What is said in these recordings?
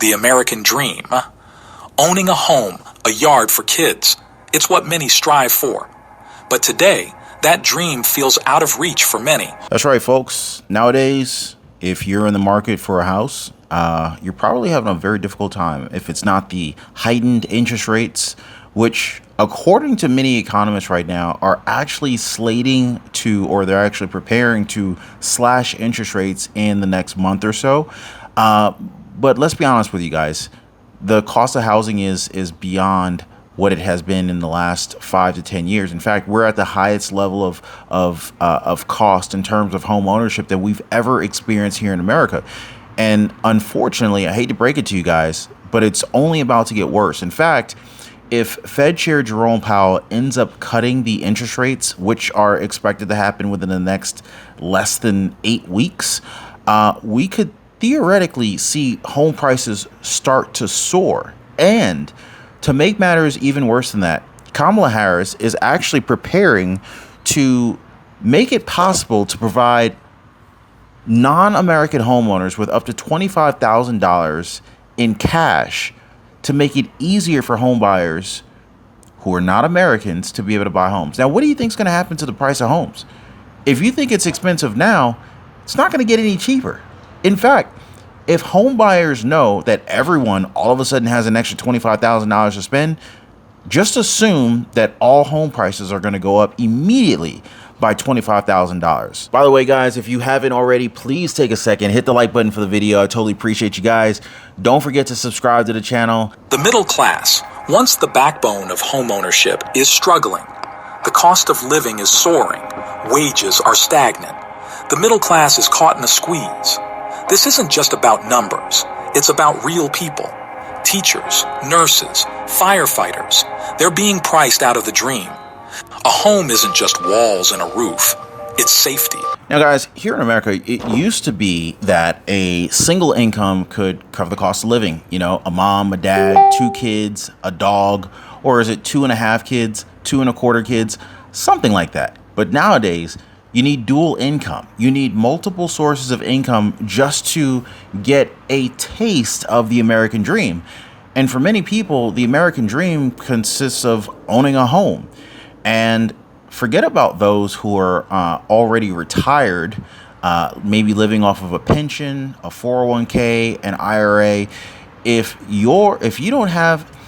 the American dream. Owning a home, a yard for kids, it's what many strive for. But today, that dream feels out of reach for many. That's right, folks. Nowadays, if you're in the market for a house, you're probably having a very difficult time if it's not the heightened interest rates, which, according to many economists right now, are actually slating to, or they're actually preparing to slash interest rates in the next month or so. But let's be honest with you guys, the cost of housing is beyond what it has been in the last 5 to 10 years. In fact, we're at the highest level of cost in terms of home ownership that we've ever experienced here in America. And unfortunately, I hate to break it to you guys, but it's only about to get worse. In fact, if Fed Chair Jerome Powell ends up cutting the interest rates, which are expected to happen within the next less than 8 weeks, we could theoretically see home prices start to soar. And to make matters even worse than that, Kamala Harris is actually preparing to make it possible to provide non-American homeowners with up to $25,000 in cash to make it easier for home buyers who are not Americans to be able to buy homes. Now, what do you think is going to happen to the price of homes? If you think it's expensive now, it's not going to get any cheaper. In fact, if home buyers know that everyone all of a sudden has an extra $25,000 to spend, just assume that all home prices are going to go up immediately by $25,000. By the way, guys, if you haven't already, please take a second, hit the like button for the video. I totally appreciate you guys. Don't forget to subscribe to the channel. The middle class, once the backbone of home ownership, is struggling. The cost of living is soaring. Wages are stagnant. The middle class is caught in a squeeze. This isn't just about numbers. It's about real people. Teachers, nurses, firefighters. They're being priced out of the dream. A home isn't just walls and a roof. It's safety. Now, guys, here in America, it used to be that a single income could cover the cost of living. You know, a mom, a dad, 2 kids, a dog, or is it 2.5 kids, 2.25 kids, something like that. But nowadays, you need dual income. You need multiple sources of income just to get a taste of the American dream. And for many people, the American dream consists of owning a home. And forget about those who are already retired, maybe living off of a pension, a 401k, an IRA. If you don't have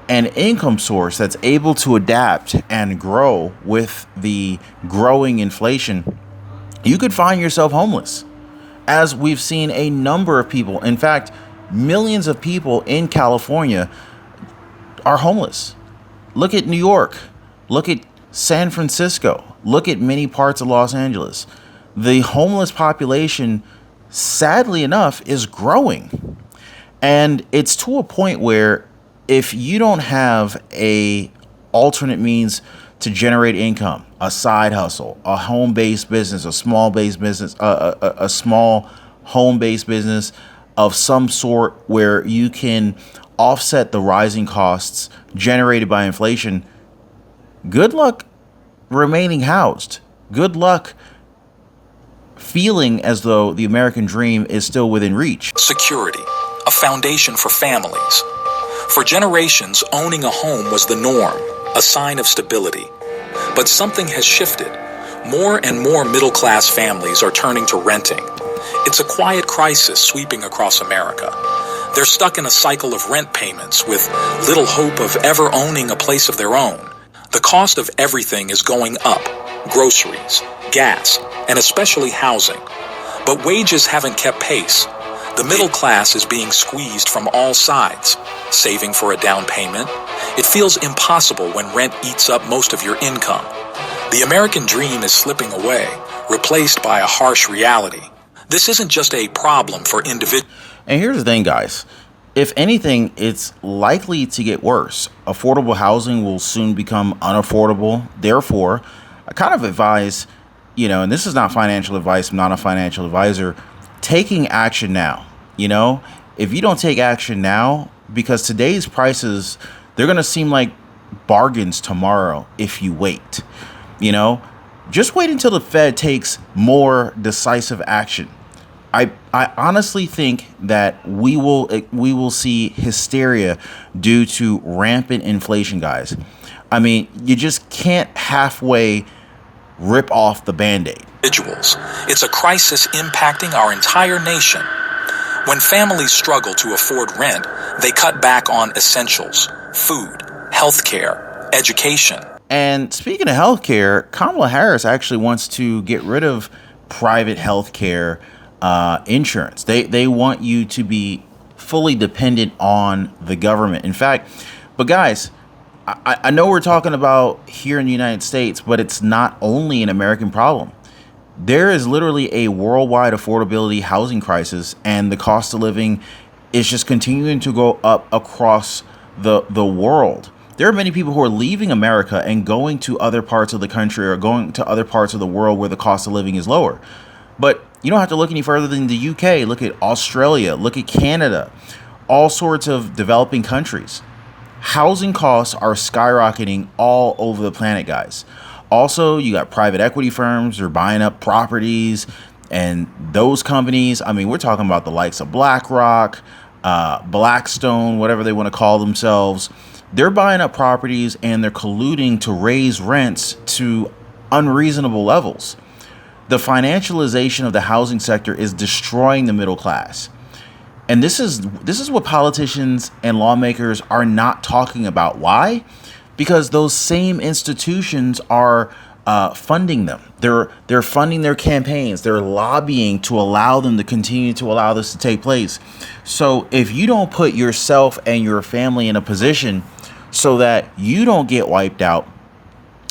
an income source that's able to adapt and grow with the growing inflation, you could find yourself homeless, as we've seen a number of people. In fact, millions of people in California are homeless. Look at New York. Look at San Francisco. Look at many parts of Los Angeles. The homeless population, sadly enough, is growing. And it's to a point where if you don't have a alternate means to generate income, a side hustle, a home-based business, a small-based business, a small home-based business of some sort where you can offset the rising costs generated by inflation, good luck remaining housed. Good luck feeling as though the American dream is still within reach. Security, a foundation for families. For generations, owning a home was the norm, a sign of stability. But something has shifted. More and more middle-class families are turning to renting. It's a quiet crisis sweeping across America. They're stuck in a cycle of rent payments with little hope of ever owning a place of their own. The cost of everything is going up: groceries, gas, and especially housing. But wages haven't kept pace. The middle class is being squeezed from all sides. Saving for a down payment? It feels impossible when rent eats up most of your income. The American dream is slipping away, replaced by a harsh reality. This isn't just a problem for individuals. And here's the thing, guys. If anything, it's likely to get worse. Affordable housing will soon become unaffordable. Therefore, I kind of advise, and this is not financial advice, I'm not a financial advisor, taking action now. If you don't take action now, because today's prices, they're going to seem like bargains tomorrow if you wait. Just wait until the Fed takes more decisive action. I honestly think that we will see hysteria due to rampant inflation, guys. I mean, you just can't halfway rip off the Band-Aid. Individuals. It's a crisis impacting our entire nation. When families struggle to afford rent, they cut back on essentials, food, healthcare, education. And speaking of healthcare, Kamala Harris actually wants to get rid of private healthcare insurance. They want you to be fully dependent on the government. In fact, but guys, I know we're talking about here in the United States, but it's not only an American problem. There is literally a worldwide affordability housing crisis, and the cost of living is just continuing to go up across the world. There are many people who are leaving America and going to other parts of the country or going to other parts of the world where the cost of living is lower. But you don't have to look any further than the UK. Look at Australia, look at Canada, all sorts of developing countries. Housing costs are skyrocketing all over the planet, guys. Also, you got private equity firms who are buying up properties, and those companies, I mean, we're talking about the likes of BlackRock, Blackstone, whatever they want to call themselves. They're buying up properties and they're colluding to raise rents to unreasonable levels. The financialization of the housing sector is destroying the middle class. And this is what politicians and lawmakers are not talking about. Why? Because those same institutions are funding them. They're funding their campaigns. They're lobbying to allow them to continue to allow this to take place. So if you don't put yourself and your family in a position so that you don't get wiped out,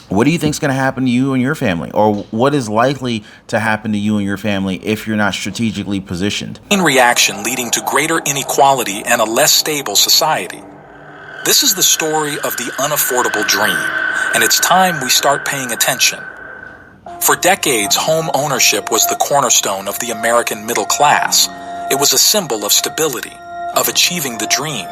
what do you think is going to happen to you and your family? Or what is likely to happen to you and your family if you're not strategically positioned? In reaction leading to greater inequality and a less stable society. This is the story of the unaffordable dream, and it's time we start paying attention. For decades, home ownership was the cornerstone of the American middle class. It was a symbol of stability, of achieving the dream.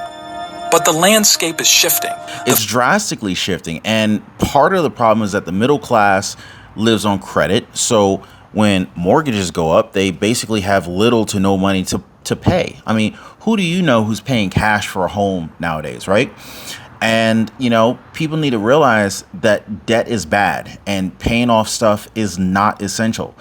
But the landscape is shifting. It's drastically shifting, and part of the problem is that the middle class lives on credit. So when mortgages go up, they basically have little to no money to pay. I mean, who do you know who's paying cash for a home nowadays, right? And, you know, people need to realize that debt is bad and paying off stuff is not essential.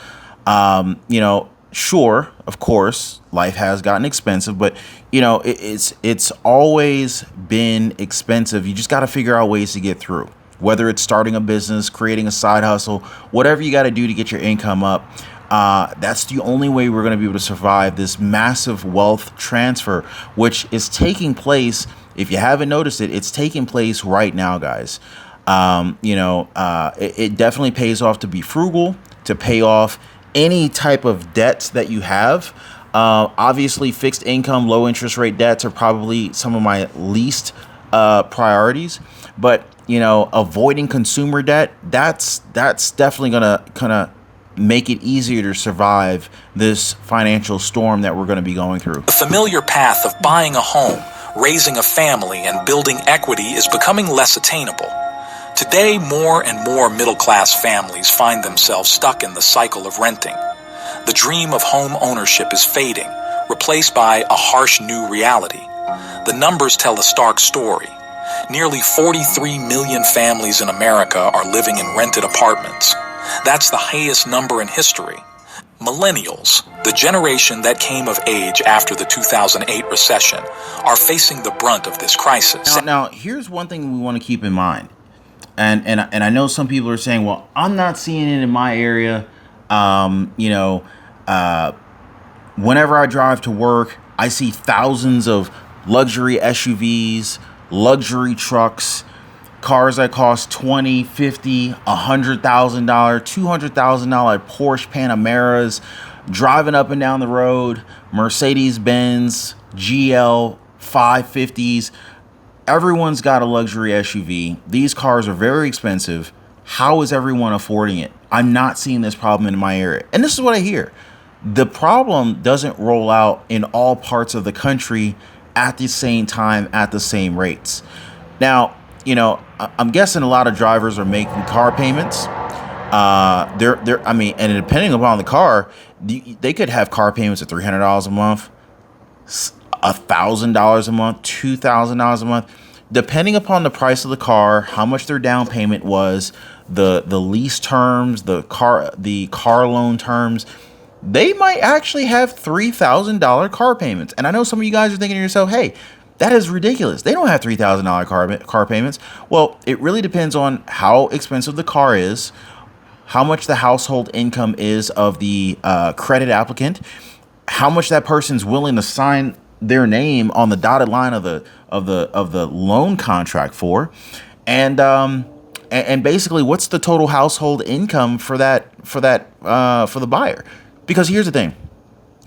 You know, sure, of course, life has gotten expensive, but, you know, it's always been expensive. You just got to figure out ways to get through, whether it's starting a business, creating a side hustle, whatever you got to do to get your income up. That's the only way we're going to be able to survive this massive wealth transfer, which is taking place. If you haven't noticed it, it's taking place right now, guys. It definitely pays off to be frugal, to pay off any type of debts that you have. Obviously, fixed income, low interest rate debts are probably some of my least priorities. But, you know, avoiding consumer debt, that's definitely going to kind of make it easier to survive this financial storm that we're going to be going through. The familiar path of buying a home, raising a family, and building equity is becoming less attainable. Today, more and more middle-class families find themselves stuck in the cycle of renting. The dream of home ownership is fading, replaced by a harsh new reality. The numbers tell a stark story. Nearly 43 million families in America are living in rented apartments. That's the highest number in history. Millennials, the generation that came of age after the 2008 recession, are facing the brunt of this crisis. Now, here's one thing we want to keep in mind. And I know some people are saying, well, I'm not seeing it in my area. Whenever I drive to work, I see thousands of luxury SUVs, luxury trucks, cars that cost $20,000, $50,000, $100,000, $200,000 Porsche Panameras, driving up and down the road, Mercedes-Benz, GL 550s. Everyone's got a luxury SUV. These cars are very expensive. How is everyone affording it? I'm not seeing this problem in my area. And this is what I hear. The problem doesn't roll out in all parts of the country at the same time, at the same rates. Now, you know, I'm guessing a lot of drivers are making car payments. I mean, and depending upon the car, they could have car payments of $300 a month, $1,000 a month, $2,000 a month, depending upon the price of the car, how much their down payment was, the lease terms, the car loan terms. They might actually have $3,000 car payments. And I know some of you guys are thinking to yourself, hey, that is ridiculous. They don't have $3,000 car payments. Well, it really depends on how expensive the car is, how much the household income is of the credit applicant, how much that person's willing to sign their name on the dotted line of the loan contract for, and basically what's the total household income for the buyer. Because here's the thing.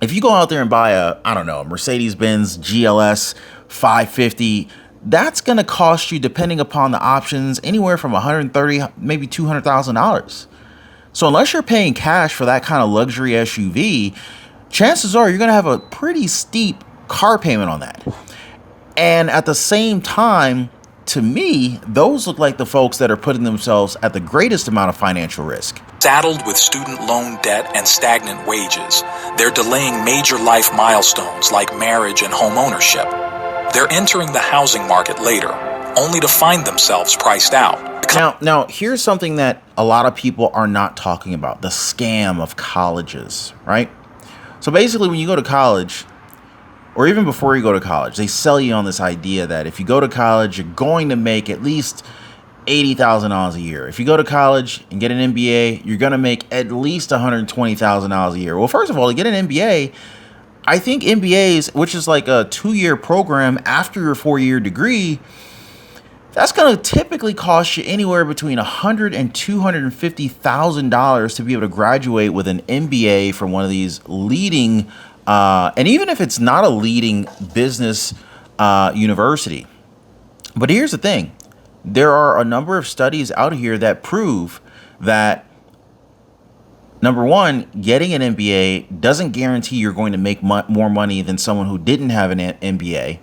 If you go out there and buy a Mercedes-Benz GLS 550, that's going to cost you, depending upon the options, anywhere from $130,000, maybe $200,000. So unless you're paying cash for that kind of luxury SUV, chances are you're going to have a pretty steep car payment on that. And at the same time, to me, those look like the folks that are putting themselves at the greatest amount of financial risk. Saddled with student loan debt and stagnant wages, they're delaying major life milestones like marriage and home ownership. They're entering the housing market later, only to find themselves priced out. Now, here's something that a lot of people are not talking about: the scam of colleges, right? So basically, when you go to college, or even before you go to college, they sell you on this idea that if you go to college, you're going to make at least $80,000 a year. If you go to college and get an MBA, you're going to make at least $120,000 a year. Well, first of all, to get an MBA, I think MBAs, which is like a 2-year program after your 4-year degree, that's going to typically cost you anywhere between $100,000 and $250,000 to be able to graduate with an MBA from one of these leading, and even if it's not a leading business university. But here's the thing. There are a number of studies out here that prove that, number one, getting an MBA doesn't guarantee you're going to make more money than someone who didn't have an MBA.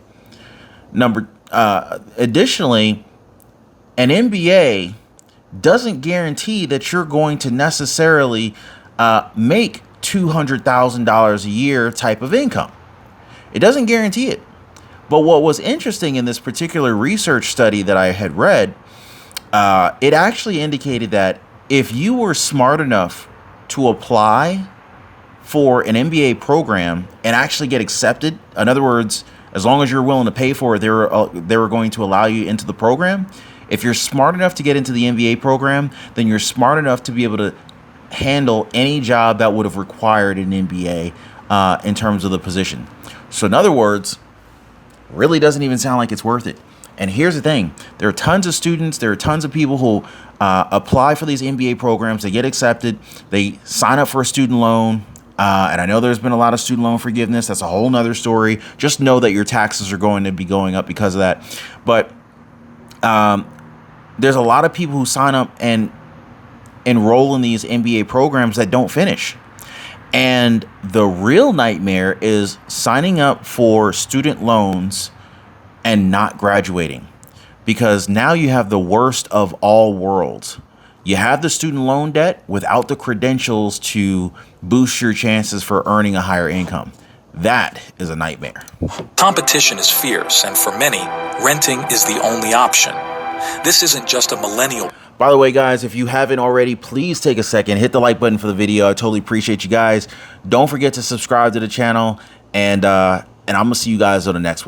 Additionally, an MBA doesn't guarantee that you're going to necessarily make $200,000 a year type of income. It doesn't guarantee it. But what was interesting in this particular research study that I had read, it actually indicated that if you were smart enough to apply for an MBA program and actually get accepted, in other words, as long as you're willing to pay for it, they were going to allow you into the program. If you're smart enough to get into the MBA program, then you're smart enough to be able to handle any job that would have required an MBA in terms of the position. So in other words, really doesn't even sound like it's worth it. And here's the thing. There are tons of students. There are tons of people who apply for these MBA programs. They get accepted. They sign up for a student loan. And I know there's been a lot of student loan forgiveness. That's a whole nother story. Just know that your taxes are going to be going up because of that. But there's a lot of people who sign up and enroll in these MBA programs that don't finish. And the real nightmare is signing up for student loans and not graduating, because now you have the worst of all worlds. You have the student loan debt without the credentials to boost your chances for earning a higher income. That is a nightmare. Competition is fierce, and for many, renting is the only option. This isn't just a millennial. By the way, guys, if you haven't already, please take a second, hit the like button for the video. I totally appreciate you guys. Don't forget to subscribe to the channel, and I'm going to see you guys on the next one.